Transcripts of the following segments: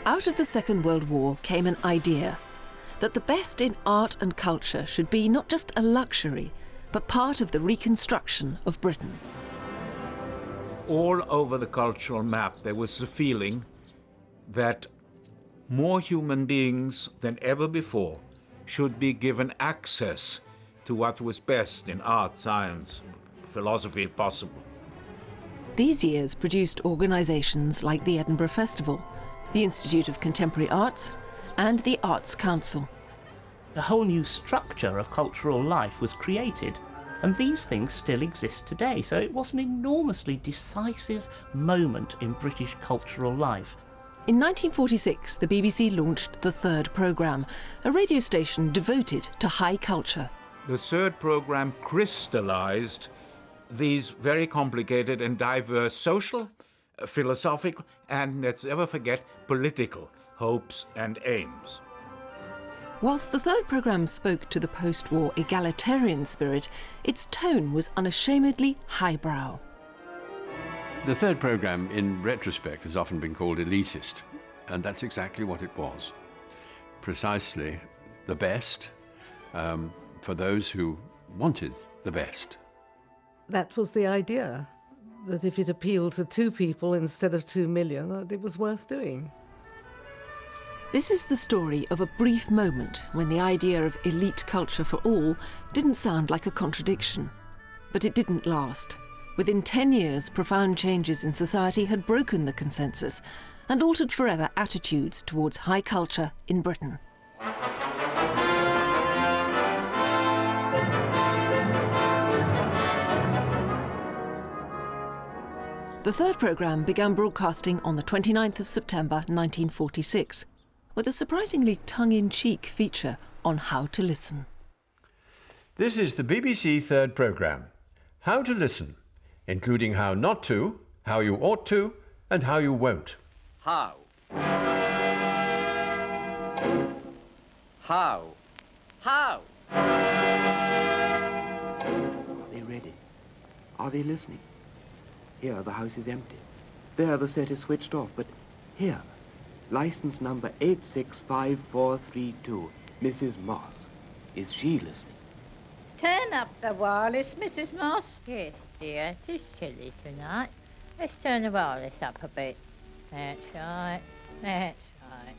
Out of the Second World War came an idea that the best in art and culture should be not just a luxury, but part of the reconstruction of Britain. All over the cultural map, there was the feeling that more human beings than ever before should be given access to what was best in art, science, philosophy, if possible. These years produced organisations like the Edinburgh Festival, the Institute of Contemporary Arts, and the Arts Council. A whole new structure of cultural life was created, and these things still exist today. So it was an enormously decisive moment in British cultural life. In 1946, the BBC launched the Third Programme, a radio station devoted to high culture. The Third Programme crystallised these very complicated and diverse social, philosophical, and, let's never forget, political hopes and aims. Whilst the Third Programme spoke to the post-war egalitarian spirit, its tone was unashamedly highbrow. The Third Programme, in retrospect, has often been called elitist, and that's exactly what it was. Precisely the best for those who wanted the best. That was the idea, that if it appealed to 2 people instead of 2 million, that it was worth doing. This is the story of a brief moment when the idea of elite culture for all didn't sound like a contradiction. But it didn't last. Within 10 years, profound changes in society had broken the consensus and altered forever attitudes towards high culture in Britain. The Third Programme began broadcasting on the 29th of September 1946, with a surprisingly tongue-in-cheek feature on how to listen. This is the BBC Third Programme, How to Listen, including how not to, how you ought to, and how you won't. How? How? How? Are they ready? Are they listening? Here, the house is empty. There, the set is switched off, but here, license number 865432, Mrs. Moss. Is she listening? Turn up the wireless, Mrs. Moss. Yes, dear, it is chilly tonight. Let's turn the wireless up a bit. That's right, that's right.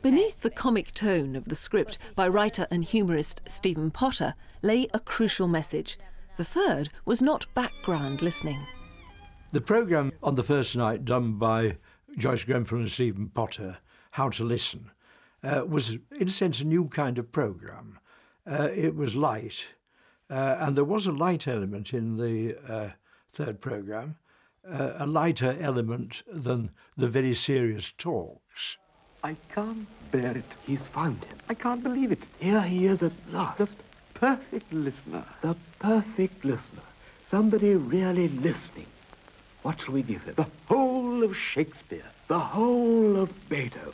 Beneath the comic tone of the script by writer and humorist Stephen Potter lay a crucial message. The Third was not background listening. The programme on the first night, done by Joyce Grenfell and Stephen Potter, How to Listen, was, in a sense, a new kind of programme. It was light, and there was a light element in the Third Programme, a lighter element than the very serious talks. I can't bear it. He's found him. I can't believe it. Here he is at last. The perfect listener. The perfect listener. Somebody really listening. What shall we give him? The whole of Shakespeare. The whole of Beethoven.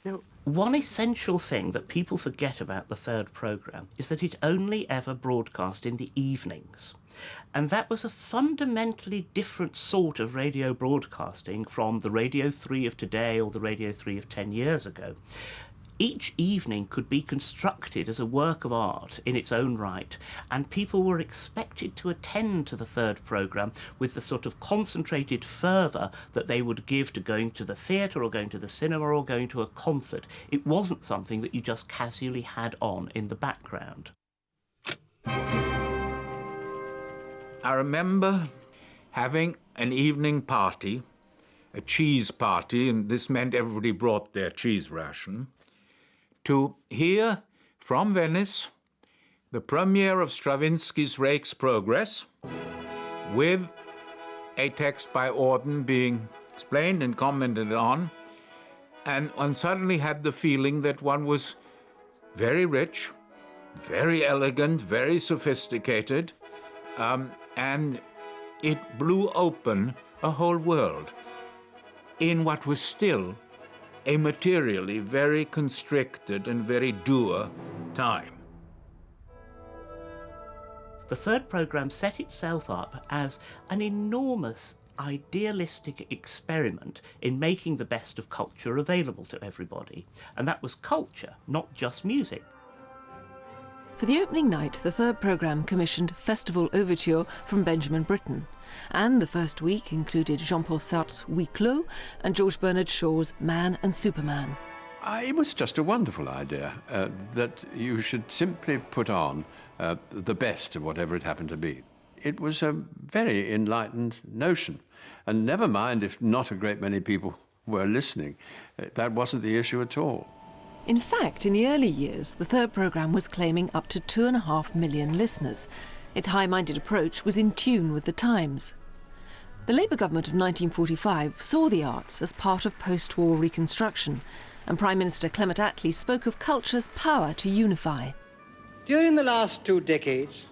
Now, one essential thing that people forget about the Third Programme is that it only ever broadcast in the evenings. And that was a fundamentally different sort of radio broadcasting from the Radio 3 of today or the Radio 3 of 10 years ago. Each evening could be constructed as a work of art in its own right, and people were expected to attend to the Third Programme with the sort of concentrated fervour that they would give to going to the theatre or going to the cinema or going to a concert. It wasn't something that you just casually had on in the background. I remember having an evening party, a cheese party, and this meant everybody brought their cheese ration, to hear from Venice the premiere of Stravinsky's Rake's Progress, with a text by Auden being explained and commented on, and one suddenly had the feeling that one was very rich, very elegant, very sophisticated, and it blew open a whole world in what was still a materially very constricted and very dour time. The Third Programme set itself up as an enormous idealistic experiment in making the best of culture available to everybody. And that was culture, not just music. For the opening night, the third programme commissioned Festival Overture from Benjamin Britten, and the first week included Jean-Paul Sartre's Huis Clos and George Bernard Shaw's Man and Superman. It was just a wonderful idea that you should simply put on the best of whatever it happened to be. It was a very enlightened notion. And never mind if not a great many people were listening. That wasn't the issue at all. In fact, in the early years, the third programme was claiming up to 2.5 million listeners. Its high-minded approach was in tune with the times. The Labour government of 1945 saw the arts as part of post-war reconstruction, and Prime Minister Clement Attlee spoke of culture's power to unify. During the last 2 decades,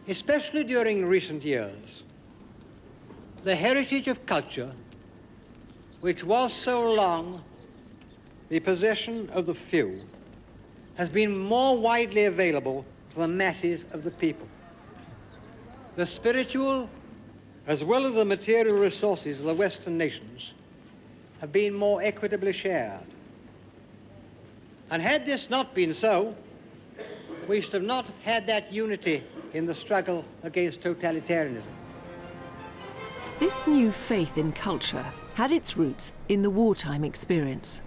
especially during recent years, the heritage of culture, which was so long the possession of the few, has been more widely available to the masses of the people. The spiritual, as well as the material resources of the Western nations, have been more equitably shared. And had this not been so, we should have not had that unity in the struggle against totalitarianism. This new faith in culture had its roots in the wartime experience.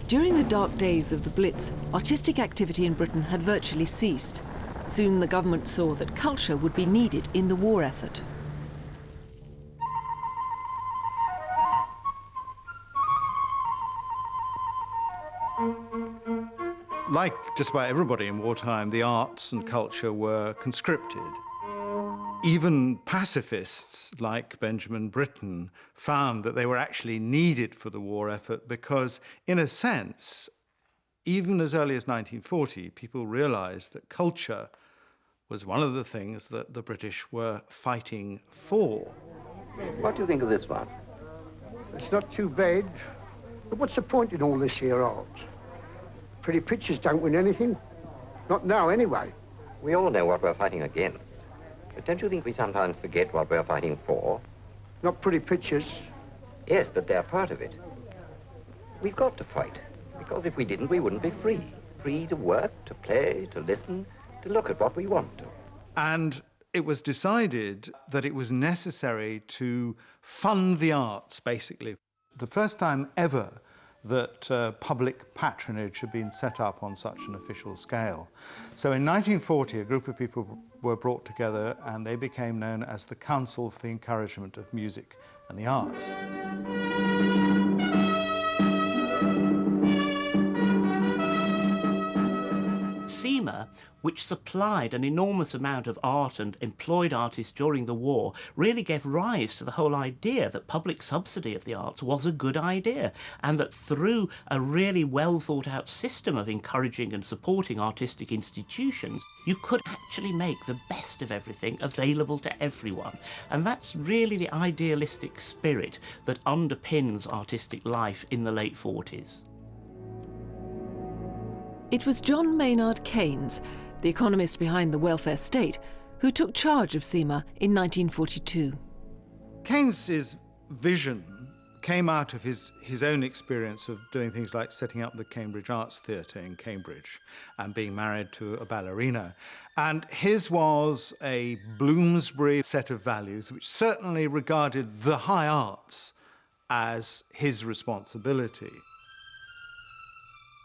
During the dark days of the Blitz, artistic activity in Britain had virtually ceased. Soon the government saw that culture would be needed in the war effort. Like just about everybody in wartime, the arts and culture were conscripted. Even pacifists like Benjamin Britten found that they were actually needed for the war effort because, in a sense, even as early as 1940, people realized that culture was one of the things that the British were fighting for. What do you think of this one? It's not too bad, but what's the point in all this here art? Pretty pictures don't win anything. Not now, anyway. We all know what we're fighting against. But don't you think we sometimes forget what we're fighting for? Not pretty pictures. Yes, but they're part of it. We've got to fight, because if we didn't, we wouldn't be free. Free to work, to play, to listen, to look at what we want to. And it was decided that it was necessary to fund the arts, basically. The first time ever that public patronage had been set up on such an official scale. So in 1940, a group of people were brought together and they became known as the Council for the Encouragement of Music and the Arts. CEMA, which supplied an enormous amount of art and employed artists during the war, really gave rise to the whole idea that public subsidy of the arts was a good idea, and that through a really well thought out system of encouraging and supporting artistic institutions, you could actually make the best of everything available to everyone. And that's really the idealistic spirit that underpins artistic life in the late 40s. It was John Maynard Keynes, the economist behind the welfare state, who took charge of CEMA in 1942. Keynes's vision came out of his own experience of doing things like setting up the Cambridge Arts Theatre in Cambridge and being married to a ballerina. And his was a Bloomsbury set of values which certainly regarded the high arts as his responsibility.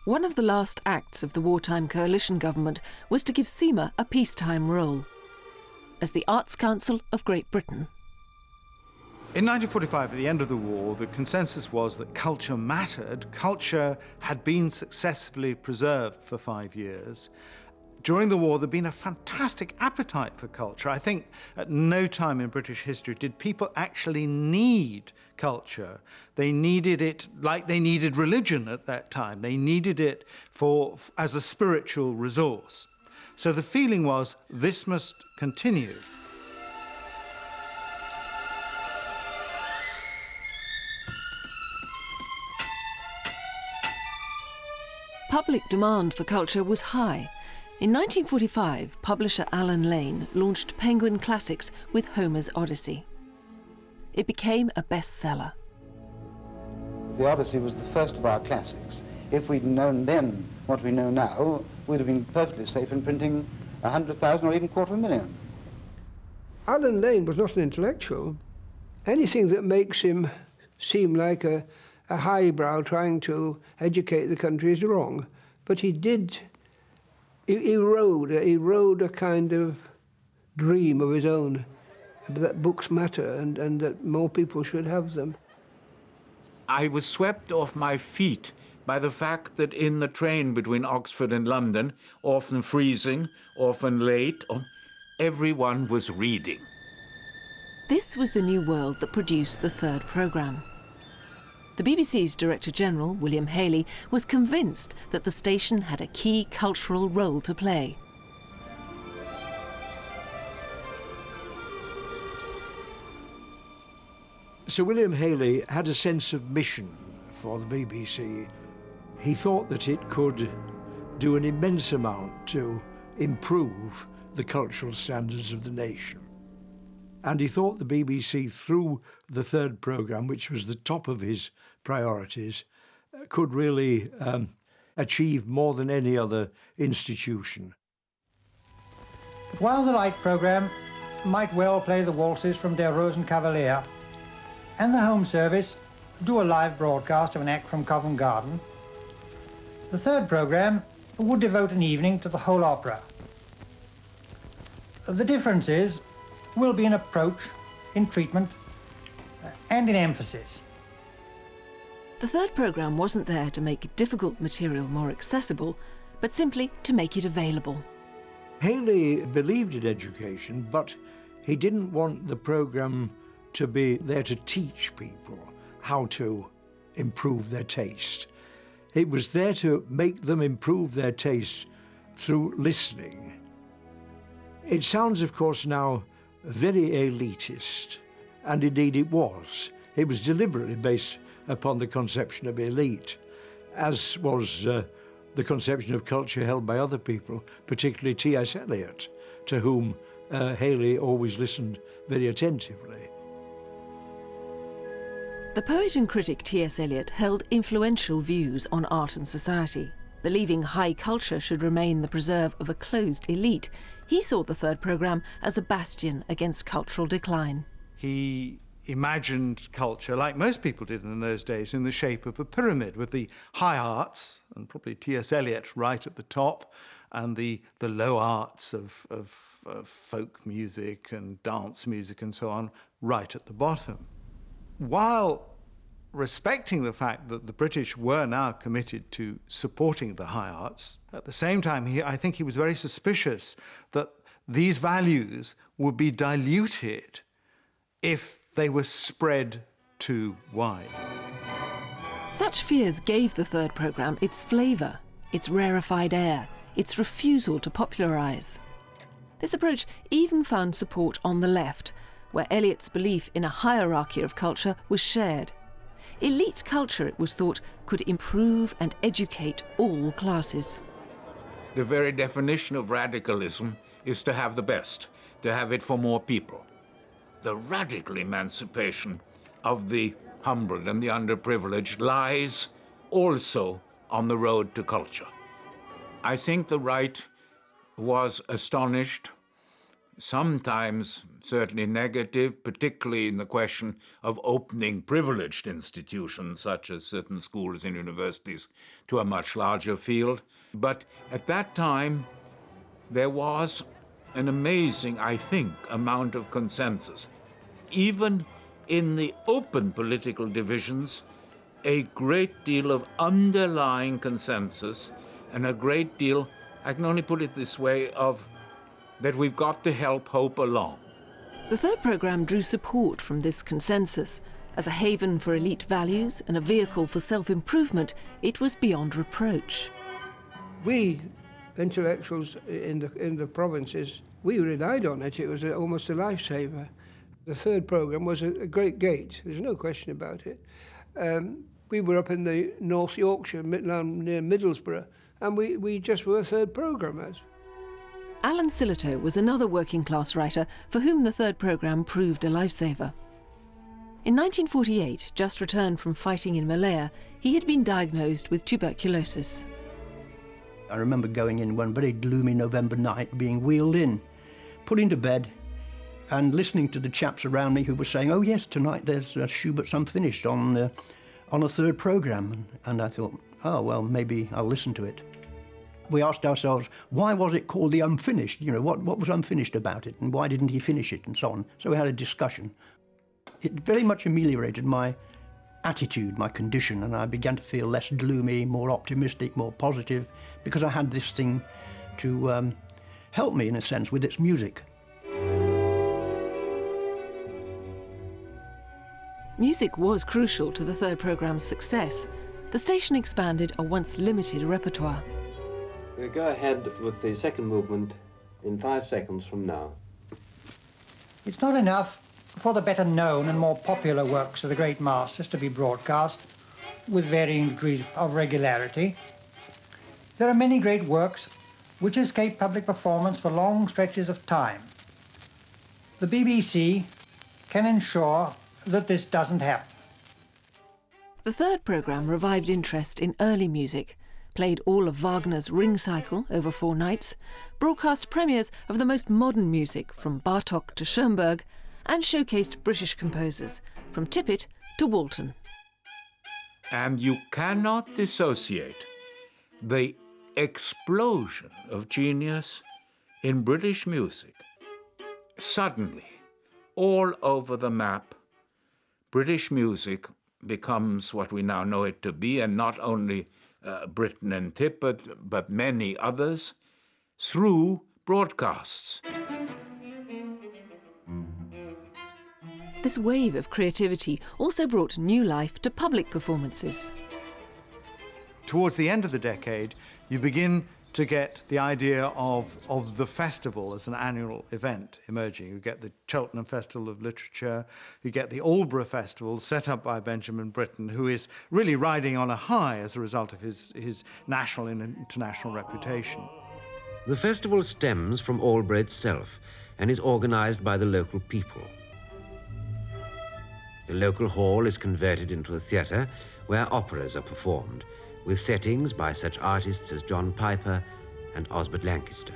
One of the last acts of the wartime coalition government was to give CEMA a peacetime role as the Arts Council of Great Britain. In 1945, at the end of the war, the consensus was that culture mattered. Culture had been successfully preserved for 5 years. During the war, there'd been a fantastic appetite for culture. I think at no time in British history did people actually need culture. They needed it like they needed religion at that time. They needed it as a spiritual resource. So the feeling was, this must continue. Public demand for culture was high. In 1945, publisher Alan Lane launched Penguin Classics with Homer's Odyssey. It became a bestseller. The Odyssey was the first of our classics. If we'd known then what we know now, we'd have been perfectly safe in printing 100,000 or even 250,000. Alan Lane was not an intellectual. Anything that makes him seem like a highbrow trying to educate the country is wrong. But he rode a kind of dream of his own, that books matter and that more people should have them. I was swept off my feet by the fact that in the train between Oxford and London, often freezing, often late, everyone was reading. This was the new world that produced the third programme. The BBC's Director General, William Haley, was convinced that the station had a key cultural role to play. Sir William Haley had a sense of mission for the BBC. He thought that it could do an immense amount to improve the cultural standards of the nation. And he thought the BBC, through the third programme, which was the top of his priorities, could really achieve more than any other institution. But while the Light programme might well play the waltzes from Der Rosenkavalier, and the Home Service do a live broadcast of an act from Covent Garden, the third programme would devote an evening to the whole opera. The differences will be in approach, in treatment, and in emphasis. The third programme wasn't there to make difficult material more accessible, but simply to make it available. Haley believed in education, but he didn't want the programme to be there to teach people how to improve their taste. It was there to make them improve their taste through listening. It sounds, of course, now very elitist, and indeed it was. It was deliberately based upon the conception of elite, as was the conception of culture held by other people, particularly T.S. Eliot, to whom Haley always listened very attentively. The poet and critic T.S. Eliot held influential views on art and society. Believing high culture should remain the preserve of a closed elite, he saw the third programme as a bastion against cultural decline. He imagined culture, like most people did in those days, in the shape of a pyramid, with the high arts, and probably T.S. Eliot right at the top, and the low arts of folk music and dance music and so on right at the bottom. While respecting the fact that the British were now committed to supporting the high arts, at the same time, I think he was very suspicious that these values would be diluted if they were spread too wide. Such fears gave the third programme its flavour, its rarefied air, its refusal to popularise. This approach even found support on the left, where Eliot's belief in a hierarchy of culture was shared. Elite culture, it was thought, could improve and educate all classes. The very definition of radicalism is to have the best, to have it for more people. The radical emancipation of the humbled and the underprivileged lies also on the road to culture. I think the right was astonished, sometimes certainly negative, particularly in the question of opening privileged institutions such as certain schools and universities to a much larger field. But at that time, there was an amazing, I think, amount of consensus. Even in the open political divisions, a great deal of underlying consensus and a great deal, I can only put it this way, of that we've got to help hope along. The third programme drew support from this consensus. As a haven for elite values and a vehicle for self-improvement, it was beyond reproach. We, intellectuals in the provinces, we relied on it. It was almost a lifesaver. The third programme was a great gate, there's no question about it. We were up in the North Yorkshire, near Middlesbrough, and we just were third programmers. Alan Cielito was another working-class writer for whom the third programme proved a lifesaver. In 1948, just returned from fighting in Malaya, he had been diagnosed with tuberculosis. I remember going in one very gloomy November night, being wheeled in, put into bed, and listening to the chaps around me who were saying, "Oh yes, tonight there's Schubert's Unfinished on a third programme." And I thought, oh, well, maybe I'll listen to it. We asked ourselves, why was it called the Unfinished? You know, what was unfinished about it, and why didn't he finish it, and so on. So we had a discussion. It very much ameliorated my attitude, my condition, and I began to feel less gloomy, more optimistic, more positive, because I had this thing to help me, in a sense, with its music. Music was crucial to the third programme's success. The station expanded a once limited repertoire. We'll go ahead with the second movement in 5 seconds from now. It's not enough for the better known and more popular works of the great masters to be broadcast with varying degrees of regularity. There are many great works which escape public performance for long stretches of time. The BBC can ensure that this doesn't happen. The third programme revived interest in early music, played all of Wagner's Ring Cycle over 4 nights, broadcast premieres of the most modern music from Bartók to Schoenberg, and showcased British composers from Tippett to Walton. And you cannot dissociate the explosion of genius in British music. Suddenly, all over the map, British music becomes what we now know it to be, and not only Britain and Tippett, but many others, through broadcasts. This wave of creativity also brought new life to public performances. Towards the end of the decade, you begin to get the idea of the festival as an annual event emerging. You get the Cheltenham Festival of Literature, you get the Albury Festival set up by Benjamin Britten, who is really riding on a high as a result of his national and international reputation. The festival stems from Albury itself and is organised by the local people. The local hall is converted into a theatre where operas are performed, with settings by such artists as John Piper and Osbert Lancaster.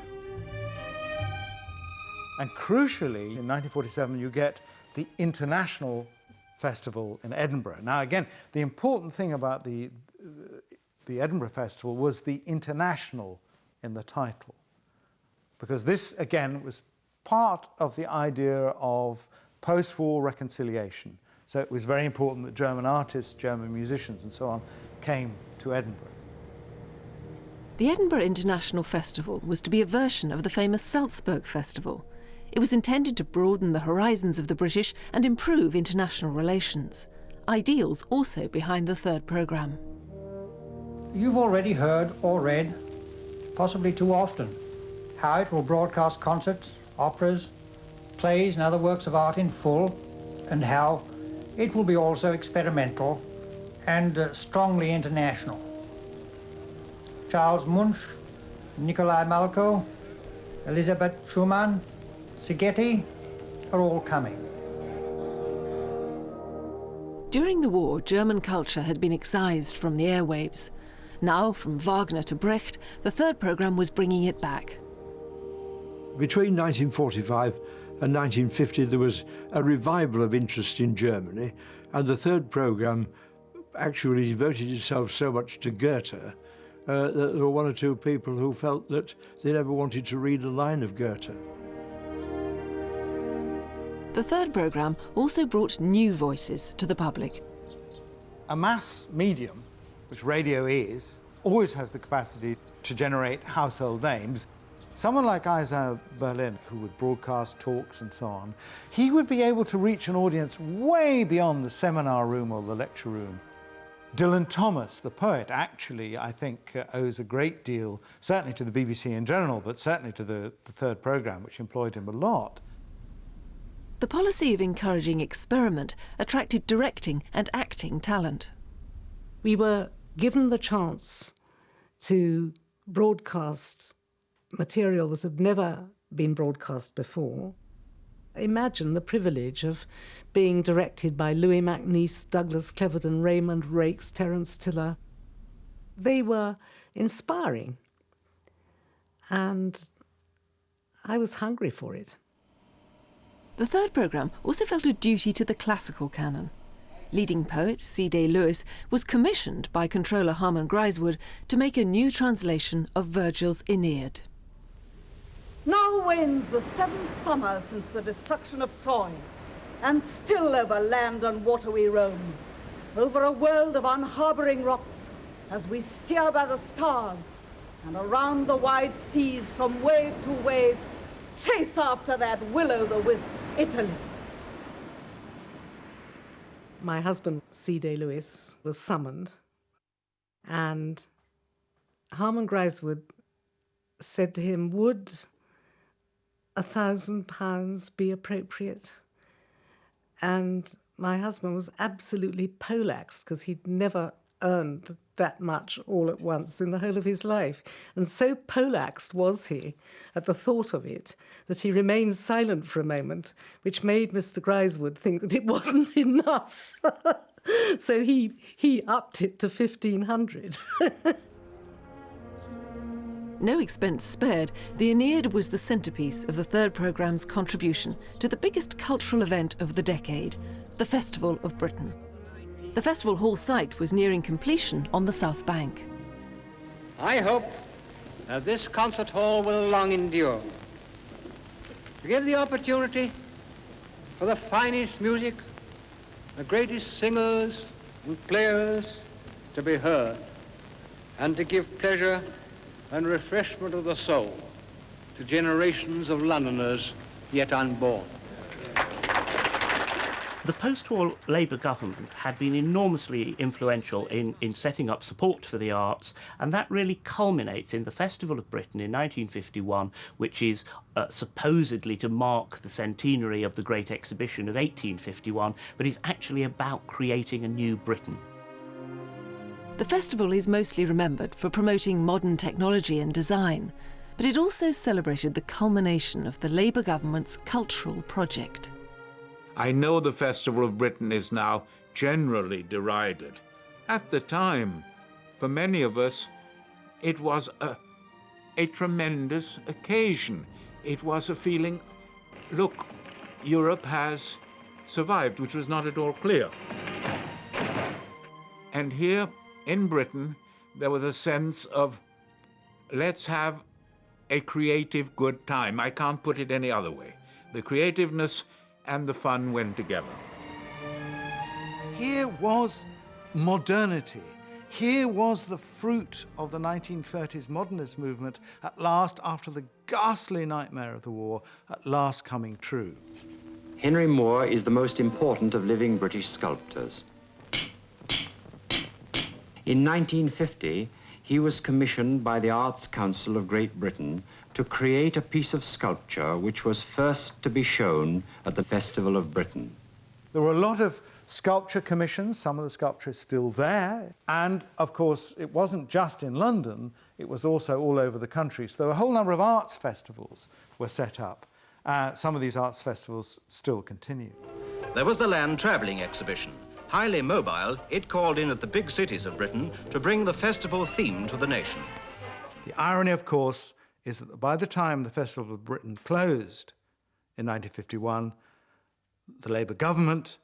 And crucially, in 1947, you get the International Festival in Edinburgh. Now, again, the important thing about the Edinburgh Festival was the international in the title, because this, again, was part of the idea of post-war reconciliation. So it was very important that German artists, German musicians, and so on came to Edinburgh. The Edinburgh International Festival was to be a version of the famous Salzburg Festival. It was intended to broaden the horizons of the British and improve international relations. Ideals also behind the third programme. You've already heard or read, possibly too often, how it will broadcast concerts, operas, plays and other works of art in full, and how it will be also experimental and strongly international. Charles Munch, Nikolai Malko, Elisabeth Schumann, Szigeti are all coming. During the war, German culture had been excised from the airwaves. Now, from Wagner to Brecht, the third programme was bringing it back. Between 1945 and 1950, there was a revival of interest in Germany, and the third programme actually devoted itself so much to Goethe that there were 1 or 2 people who felt that they never wanted to read a line of Goethe. The third programme also brought new voices to the public. A mass medium, which radio is, always has the capacity to generate household names. Someone like Isaiah Berlin, who would broadcast talks and so on, he would be able to reach an audience way beyond the seminar room or the lecture room. Dylan Thomas, the poet, actually, I think, owes a great deal, certainly to the BBC in general, but certainly to the third programme, which employed him a lot. The policy of encouraging experiment attracted directing and acting talent. We were given the chance to broadcast material that had never been broadcast before. Imagine the privilege of being directed by Louis MacNeice, Douglas Cleverton, Raymond Rakes, Terence Tiller. They were inspiring, and I was hungry for it. The third programme also felt a duty to the classical canon. Leading poet C.D. Lewis was commissioned by controller Harman Griswold to make a new translation of Virgil's Aeneid. Now wanes the 7th summer since the destruction of Troy, and still over land and water we roam, over a world of unharbouring rocks, as we steer by the stars, and around the wide seas from wave to wave, chase after that will-o'-the-wisp Italy. My husband, C.D. Lewis, was summoned, and Harman Griswold said to him, would £1,000 be appropriate? And my husband was absolutely poleaxed because he'd never earned that much all at once in the whole of his life. And so poleaxed was he at the thought of it that he remained silent for a moment, which made Mr. Griswold think that it wasn't enough. So he upped it to 1,500. No expense spared, the Aeneid was the centrepiece of the third programme's contribution to the biggest cultural event of the decade, the Festival of Britain. The festival hall site was nearing completion on the South Bank. I hope that this concert hall will long endure, to give the opportunity for the finest music, the greatest singers and players to be heard, and to give pleasure and refreshment of the soul to generations of Londoners yet unborn. The post-war Labour government had been enormously influential in setting up support for the arts, and that really culminates in the Festival of Britain in 1951, which is supposedly to mark the centenary of the Great Exhibition of 1851, but is actually about creating a new Britain. The festival is mostly remembered for promoting modern technology and design, but it also celebrated the culmination of the Labour government's cultural project. I know the Festival of Britain is now generally derided. At the time, for many of us, it was a tremendous occasion. It was a feeling, look, Europe has survived, which was not at all clear. And here in Britain, there was a sense of, let's have a creative good time. I can't put it any other way. The creativeness and the fun went together. Here was modernity. Here was the fruit of the 1930s modernist movement, at last, after the ghastly nightmare of the war, at last coming true. Henry Moore is the most important of living British sculptors. In 1950, he was commissioned by the Arts Council of Great Britain to create a piece of sculpture which was first to be shown at the Festival of Britain. There were a lot of sculpture commissions, some of the sculpture is still there, and of course it wasn't just in London, it was also all over the country. So a whole number of arts festivals were set up. Some of these arts festivals still continue. There was the Land Travelling Exhibition. Highly mobile, it called in at the big cities of Britain to bring the festival theme to the nation. The irony, of course, is that by the time the Festival of Britain closed in 1951, the Labour government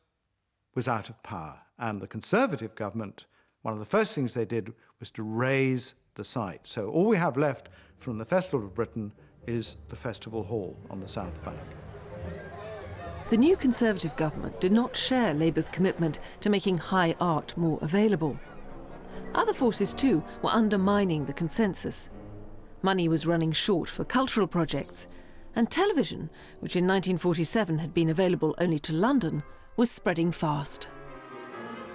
was out of power, and the Conservative government, one of the first things they did was to raise the site. So all we have left from the Festival of Britain is the Festival Hall on the South Bank. The new Conservative government did not share Labour's commitment to making high art more available. Other forces, too, were undermining the consensus. Money was running short for cultural projects, and television, which in 1947 had been available only to London, was spreading fast.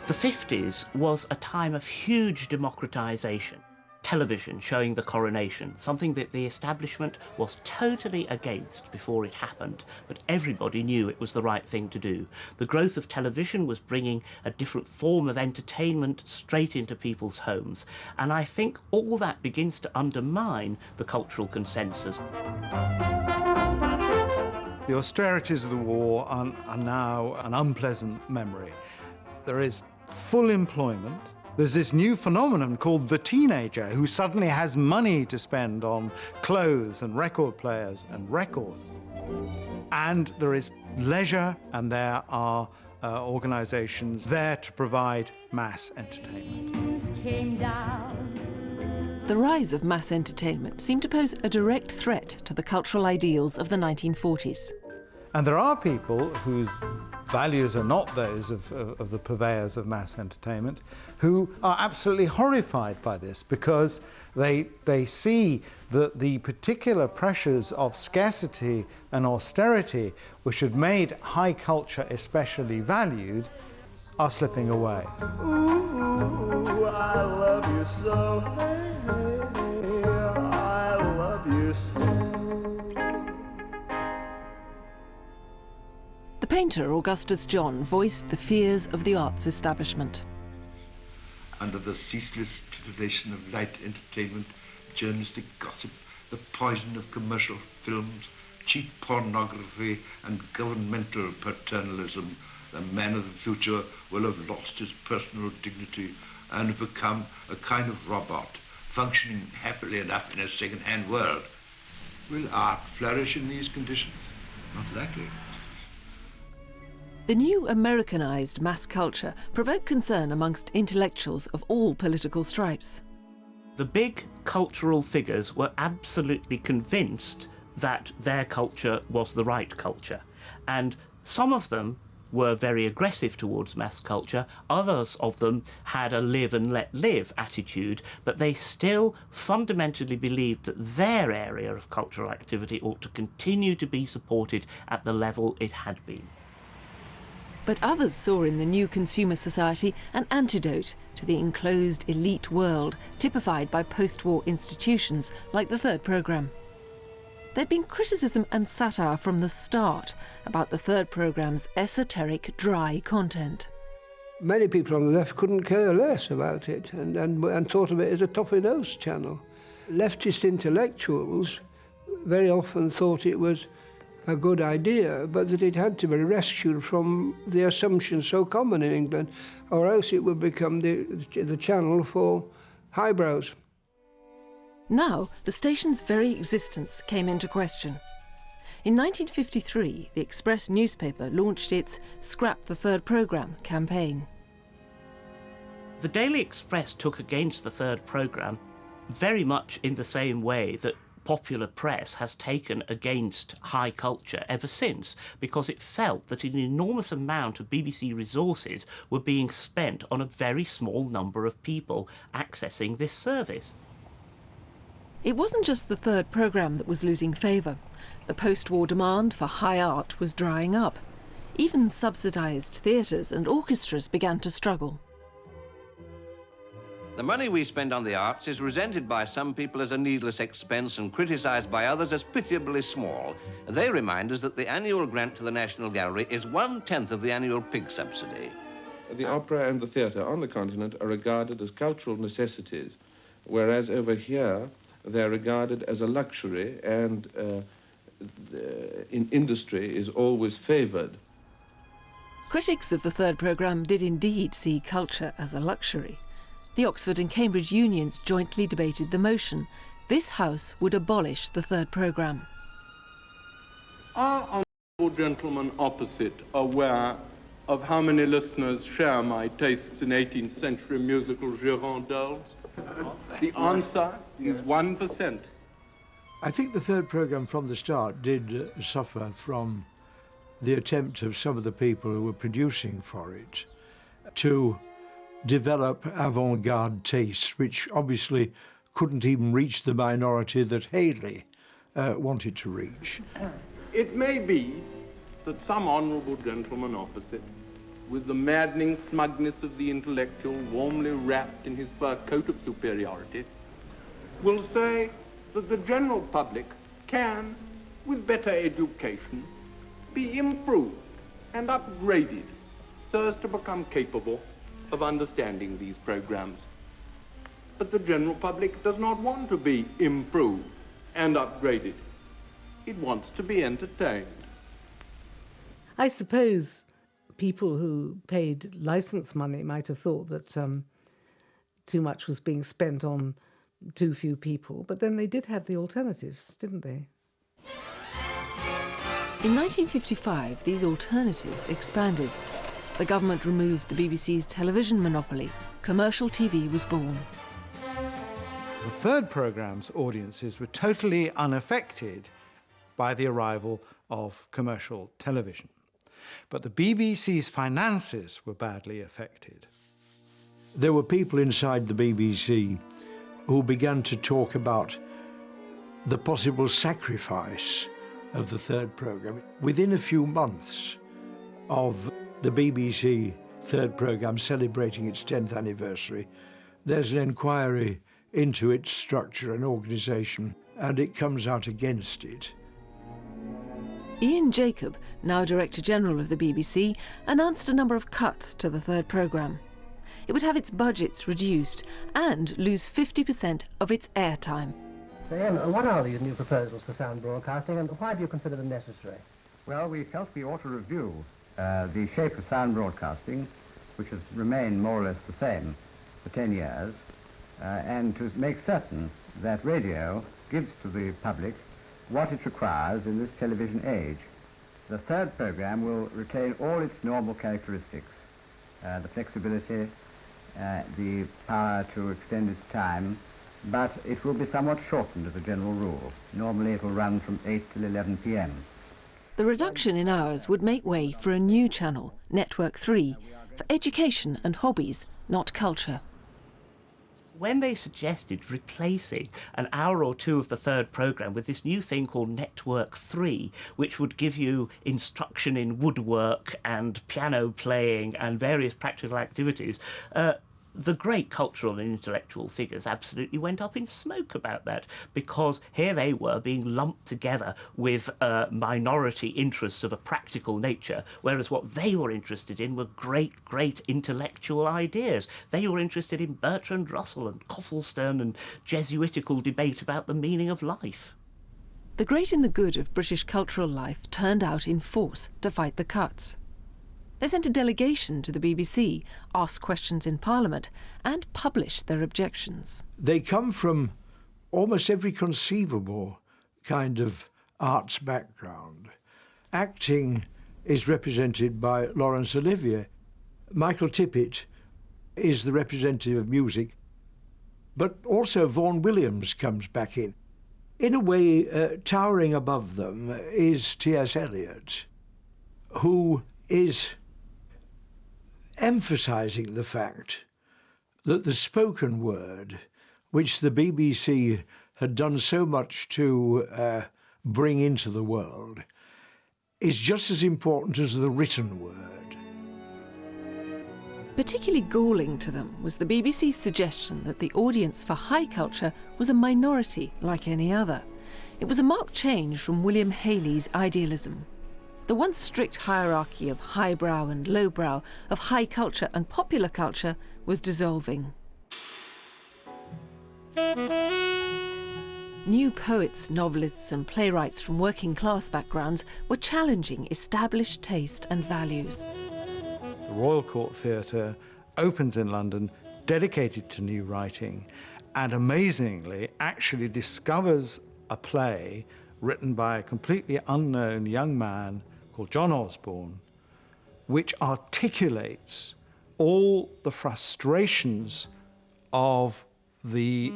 The 50s was a time of huge democratisation. television showing the coronation, something that the establishment was totally against before it happened, but everybody knew it was the right thing to do. The growth of television was bringing a different form of entertainment straight into people's homes, and I think all that begins to undermine the cultural consensus. The austerities of the war are now an unpleasant memory. There is full employment. There's this new phenomenon called the teenager who suddenly has money to spend on clothes and record players and records. And there is leisure, and there are organizations there to provide mass entertainment. The rise of mass entertainment seemed to pose a direct threat to the cultural ideals of the 1940s. And there are people whose values are not those of the purveyors of mass entertainment, who are absolutely horrified by this because they see that the particular pressures of scarcity and austerity, which had made high culture especially valued, are slipping away. Ooh, I love you so. Hey, hey, I love you so. The painter Augustus John voiced the fears of the arts establishment. Under the ceaseless titillation of light entertainment, journalistic gossip, the poison of commercial films, cheap pornography and governmental paternalism, the man of the future will have lost his personal dignity and have become a kind of robot, functioning happily enough in a second-hand world. Will art flourish in these conditions? Not likely. The new Americanized mass culture provoked concern amongst intellectuals of all political stripes. The big cultural figures were absolutely convinced that their culture was the right culture, and some of them were very aggressive towards mass culture, others of them had a live and let live attitude, but they still fundamentally believed that their area of cultural activity ought to continue to be supported at the level it had been. But others saw in the new consumer society an antidote to the enclosed elite world typified by post-war institutions like the Third Programme. There'd been criticism and satire from the start about the Third Programme's esoteric, dry content. Many people on the left couldn't care less about it and thought of it as a top-of-the-nose channel. Leftist intellectuals very often thought it was a good idea, but that it had to be rescued from the assumptions so common in England, or else it would become the channel for highbrows. Now, the station's very existence came into question. In 1953, the Express newspaper launched its Scrap the Third Programme campaign. The Daily Express took against the Third Programme very much in the same way that popular press has taken against high culture ever since, because it felt that an enormous amount of BBC resources were being spent on a very small number of people accessing this service. It wasn't just the Third Programme that was losing favour. The post-war demand for high art was drying up. Even subsidised theatres and orchestras began to struggle. The money we spend on the arts is resented by some people as a needless expense and criticised by others as pitiably small. They remind us that the annual grant to the National Gallery is 1/10 of the annual pig subsidy. The opera and the theatre on the continent are regarded as cultural necessities, whereas over here they're regarded as a luxury, and in industry is always favoured. Critics of the Third Programme did indeed see culture as a luxury. The Oxford and Cambridge unions jointly debated the motion. This House would abolish the Third Programme. Are honourable gentlemen opposite aware of how many listeners share my tastes in 18th century musical girondelles? The answer is 1%. I think the Third Programme from the start did suffer from the attempt of some of the people who were producing for it to develop avant-garde tastes, which obviously couldn't even reach the minority that Haley wanted to reach. It may be that some honourable gentleman opposite, with the maddening smugness of the intellectual warmly wrapped in his fur coat of superiority, will say that the general public can, with better education, be improved and upgraded so as to become capable of understanding these programs. But the general public does not want to be improved and upgraded. It wants to be entertained. I suppose people who paid license money might have thought that too much was being spent on too few people, but then they did have the alternatives, didn't they? In 1955, these alternatives expanded. The government removed the BBC's television monopoly. Commercial TV was born. The third programme's audiences were totally unaffected by the arrival of commercial television. But the BBC's finances were badly affected. There were people inside the BBC who began to talk about the possible sacrifice of the third programme. Within a few months of the BBC third programme celebrating its 10th anniversary, there's an inquiry into its structure and organisation, and it comes out against it. Ian Jacob, now Director General of the BBC, announced a number of cuts to the third programme. It would have its budgets reduced and lose 50% of its airtime. So, Ian, what are these new proposals for sound broadcasting, and why do you consider them necessary? Well, we felt we ought to review the shape of sound broadcasting, which has remained more or less the same for 10 years, and to make certain that radio gives to the public what it requires in this television age. The third programme will retain all its normal characteristics, the flexibility, the power to extend its time, but it will be somewhat shortened as a general rule. Normally it will run from 8 till 11 p.m. The reduction in hours would make way for a new channel, Network 3, for education and hobbies, not culture. When they suggested replacing an hour or two of the third programme with this new thing called Network 3, which would give you instruction in woodwork and piano playing and various practical activities, the great cultural and intellectual figures absolutely went up in smoke about that, because here they were being lumped together with minority interests of a practical nature, whereas what they were interested in were great intellectual ideas. They were interested in Bertrand Russell and Copplestone and Jesuitical debate about the meaning of life. The great and the good of British cultural life turned out in force to fight the cuts. They sent a delegation to the BBC, asked questions in Parliament, and published their objections. They come from almost every conceivable kind of arts background. Acting is represented by Laurence Olivier. Michael Tippett is the representative of music. But also Vaughan Williams comes back in. In a way, towering above them is T.S. Eliot, who is emphasising the fact that the spoken word, which the BBC had done so much to bring into the world, is just as important as the written word. Particularly galling to them was the BBC's suggestion that the audience for high culture was a minority like any other. It was a marked change from William Haley's idealism. The once strict hierarchy of highbrow and lowbrow, of high culture and popular culture, was dissolving. New poets, novelists and playwrights from working class backgrounds were challenging established taste and values. The Royal Court Theatre opens in London, dedicated to new writing, and amazingly actually discovers a play written by a completely unknown young man called John Osborne, which articulates all the frustrations of the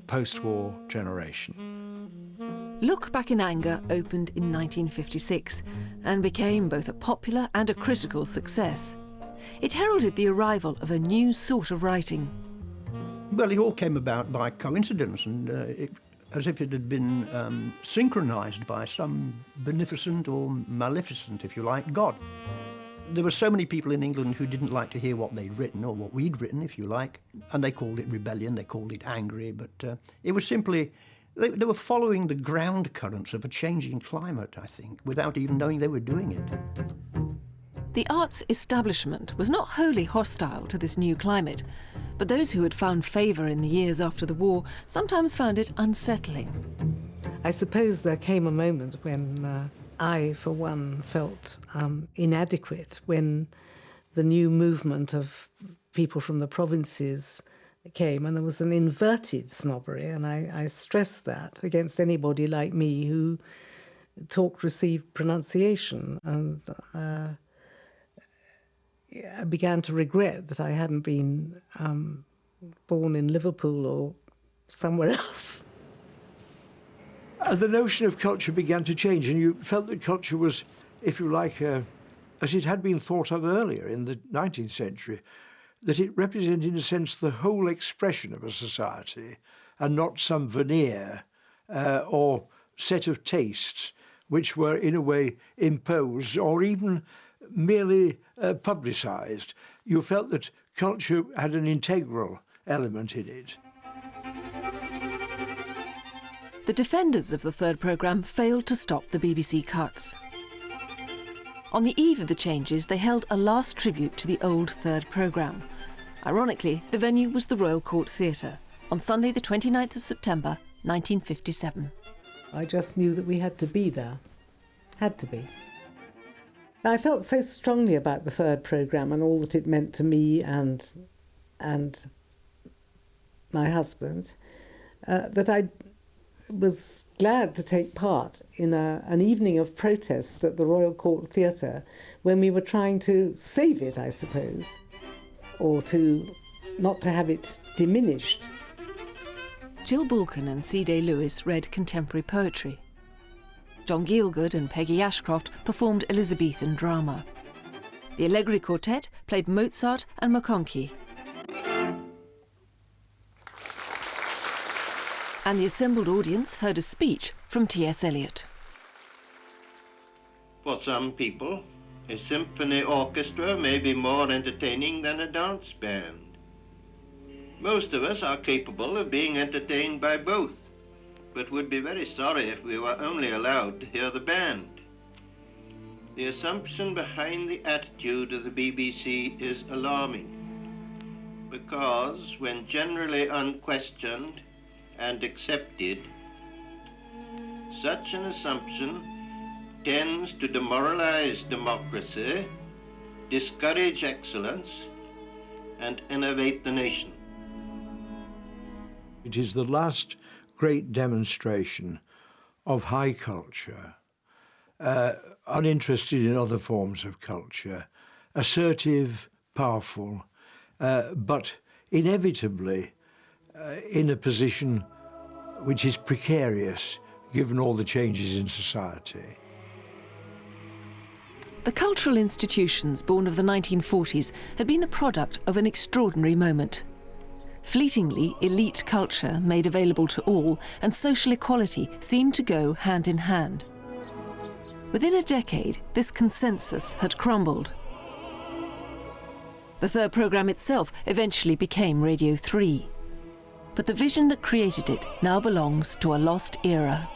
post-war generation. Look Back in Anger opened in 1956 and became both a popular and a critical success. It heralded the arrival of a new sort of writing. Well, it all came about by coincidence, and as if it had been synchronised by some beneficent or maleficent, if you like, god. There were so many people in England who didn't like to hear what they'd written, or what we'd written, if you like, and they called it rebellion, they called it angry, but it was simply, they were following the ground currents of a changing climate, I think, without even knowing they were doing it. The arts establishment was not wholly hostile to this new climate, but those who had found favour in the years after the war sometimes found it unsettling. I suppose there came a moment when I, for one, felt inadequate when the new movement of people from the provinces came, and there was an inverted snobbery, and I stress that against anybody like me who talked received pronunciation, and I began to regret that I hadn't been born in Liverpool or somewhere else. The notion of culture began to change, and you felt that culture was, if you like, as it had been thought of earlier in the 19th century, that it represented, in a sense, the whole expression of a society and not some veneer or set of tastes which were, in a way, imposed or even merely publicised. You felt that culture had an integral element in it. The defenders of the third programme failed to stop the BBC cuts. On the eve of the changes, they held a last tribute to the old third programme. Ironically, the venue was the Royal Court Theatre on Sunday the 29th of September 1957. I just knew that we had to be there. Had to be. I felt so strongly about the third programme and all that it meant to me and my husband that I was glad to take part in an evening of protest at the Royal Court Theatre when we were trying to save it, I suppose, or not to have it diminished. Jill Balkan and C. Day Lewis read contemporary poetry. John Gielgud and Peggy Ashcroft performed Elizabethan drama. The Allegri Quartet played Mozart and McConkey. And the assembled audience heard a speech from T.S. Eliot. For some people, a symphony orchestra may be more entertaining than a dance band. Most of us are capable of being entertained by both, but would be very sorry if we were only allowed to hear the band. The assumption behind the attitude of the BBC is alarming, because when generally unquestioned and accepted, such an assumption tends to demoralize democracy, discourage excellence, and enervate the nation. It is the last great demonstration of high culture, uninterested in other forms of culture, assertive, powerful, but inevitably in a position which is precarious given all the changes in society. The cultural institutions born of the 1940s had been the product of an extraordinary moment. Fleetingly, elite culture made available to all and social equality seemed to go hand in hand. Within a decade, this consensus had crumbled. The third programme itself eventually became Radio 3. But the vision that created it now belongs to a lost era.